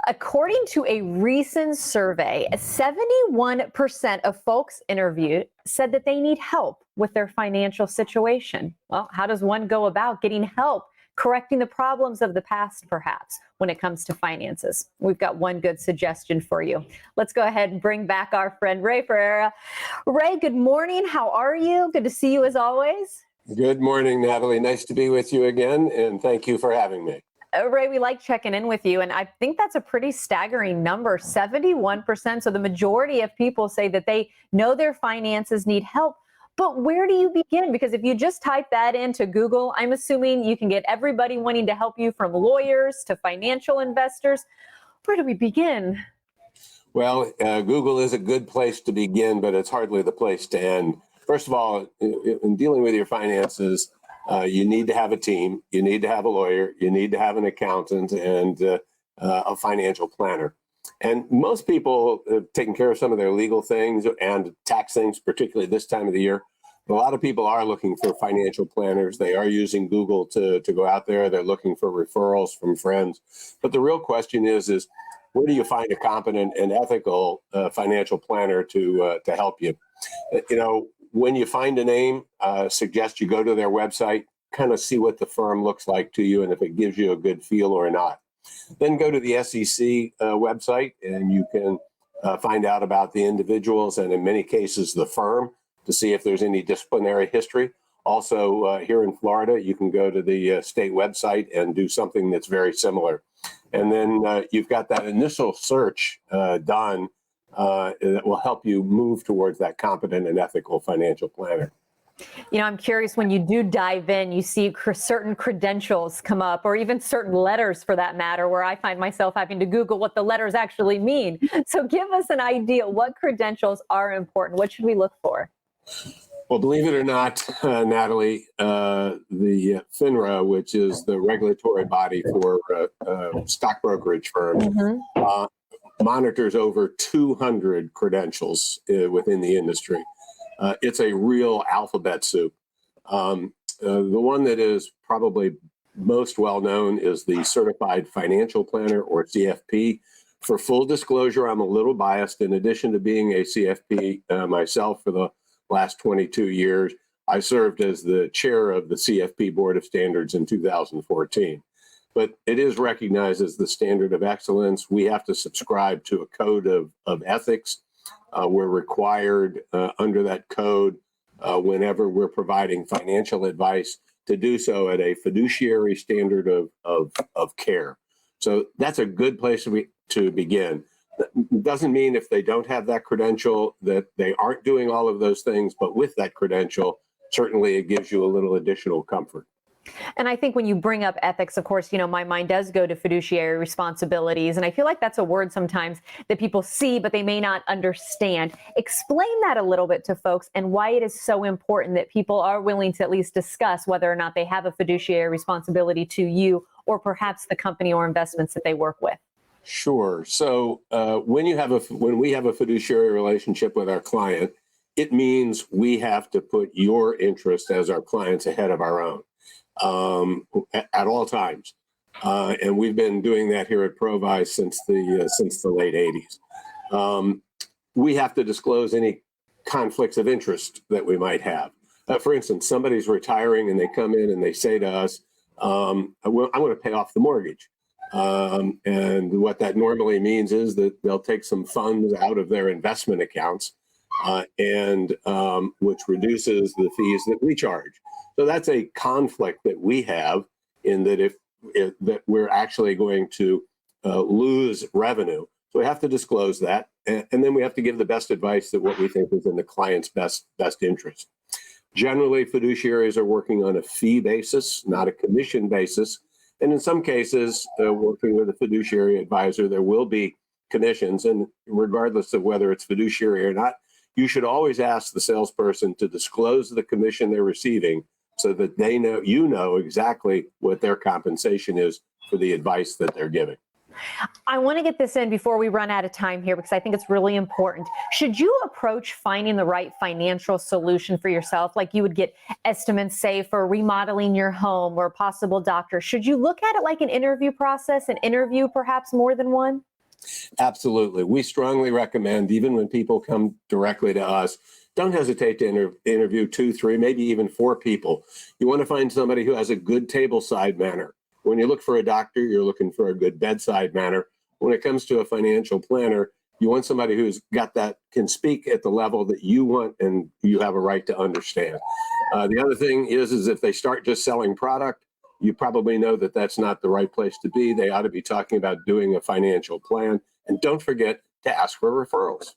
According to a recent survey, 71% of folks interviewed said that they need help with their financial situation. Well, how does one go about getting help correcting the problems of the past, perhaps, when it comes to finances? We've got one good suggestion for you. Let's go ahead and bring back our friend Ray Ferreira. Ray, good morning. How are you? Good to see you as always. Good morning, Natalie. Nice to be with you again, and thank you for having me. Ray, we like checking in with you, and I think that's a pretty staggering number, 71%. So the majority of people say that they know their finances need help. But where do you begin? Because if you just type that into Google, I'm assuming you can get everybody wanting to help you, from lawyers to financial investors. Where do we begin? Well, Google is a good place to begin, but it's hardly the place to end. First of all, in dealing with your finances, you need to have a team, you need to have a lawyer, you need to have an accountant, and a financial planner. And most people have taken care of some of their legal things and tax things, particularly this time of the year. A lot of people are looking for financial planners. They are using Google to go out there. They're looking for referrals from friends. But the real question is where do you find a competent and ethical financial planner to help you? When you find a name, suggest you go to their website, kind of see what the firm looks like to you and if it gives you a good feel or not. Then go to the SEC website and you can find out about the individuals and in many cases the firm to see if there's any disciplinary history. Also, here in Florida, you can go to the state website and do something that's very similar. And then you've got that initial search done that will help you move towards that competent and ethical financial planner. I'm curious, when you do dive in, you see certain credentials come up, or even certain letters for that matter, where I find myself having to Google what the letters actually mean. So give us an idea. What credentials are important? What should we look for? Well, believe it or not, Natalie, the FINRA, which is the regulatory body for stock brokerage firms, monitors over 200 credentials within the industry. It's a real alphabet soup. The one that is probably most well known is the Certified Financial Planner, or CFP. For full disclosure, I'm a little biased. In addition to being a CFP myself for the last 22 years, I served as the chair of the CFP Board of Standards in 2014. But it is recognized as the standard of excellence. We have to subscribe to a code of ethics. We're required under that code, whenever we're providing financial advice, to do so at a fiduciary standard of care. So that's a good place to begin. It doesn't mean if they don't have that credential that they aren't doing all of those things, but with that credential, certainly it gives you a little additional comfort. And I think when you bring up ethics, of course, my mind does go to fiduciary responsibilities. And I feel like that's a word sometimes that people see, but they may not understand. Explain that a little bit to folks and why it is so important that people are willing to at least discuss whether or not they have a fiduciary responsibility to you or perhaps the company or investments that they work with. Sure. So when we have a fiduciary relationship with our client, it means we have to put your interest as our clients ahead of our own. At all times, and we've been doing that here at ProVise since the late 80s. We have to disclose any conflicts of interest that we might have. For instance, somebody's retiring and they come in and they say to us, "I'm going to pay off the mortgage," and what that normally means is that they'll take some funds out of their investment accounts, and which reduces the fees that we charge. So that's a conflict that we have, in that that we're actually going to lose revenue. So we have to disclose that, and then we have to give the best advice that what we think is in the client's best interest. Generally, fiduciaries are working on a fee basis, not a commission basis. And in some cases, working with a fiduciary advisor, there will be commissions. And regardless of whether it's fiduciary or not, you should always ask the salesperson to disclose the commission they're receiving, so that they know exactly what their compensation is for the advice that they're giving. I want to get this in before we run out of time here, because I think it's really important. Should you approach finding the right financial solution for yourself, like you would get estimates, say, for remodeling your home or a possible doctor? Should you look at it like an interview process and interview perhaps more than one? Absolutely. We strongly recommend, even when people come directly to us, don't hesitate to interview 2, 3, maybe even 4 people. You want to find somebody who has a good tableside manner. When you look for a doctor, you're looking for a good bedside manner. When it comes to a financial planner, you want somebody who's got that, can speak at the level that you want and you have a right to understand. The other thing is if they start just selling product, you probably know that that's not the right place to be. They ought to be talking about doing a financial plan. And don't forget to ask for referrals.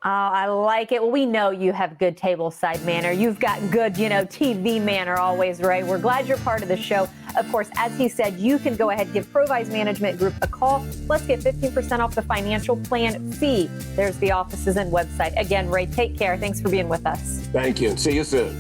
Oh, I like it. Well, we know you have good tableside manner. You've got good, TV manner always, right? We're glad you're part of the show. Of course, as he said, you can go ahead, give ProVise Management Group a call. Let's get 15% off the financial plan fee. There's the offices and website. Again, Ray, take care. Thanks for being with us. Thank you, and see you soon.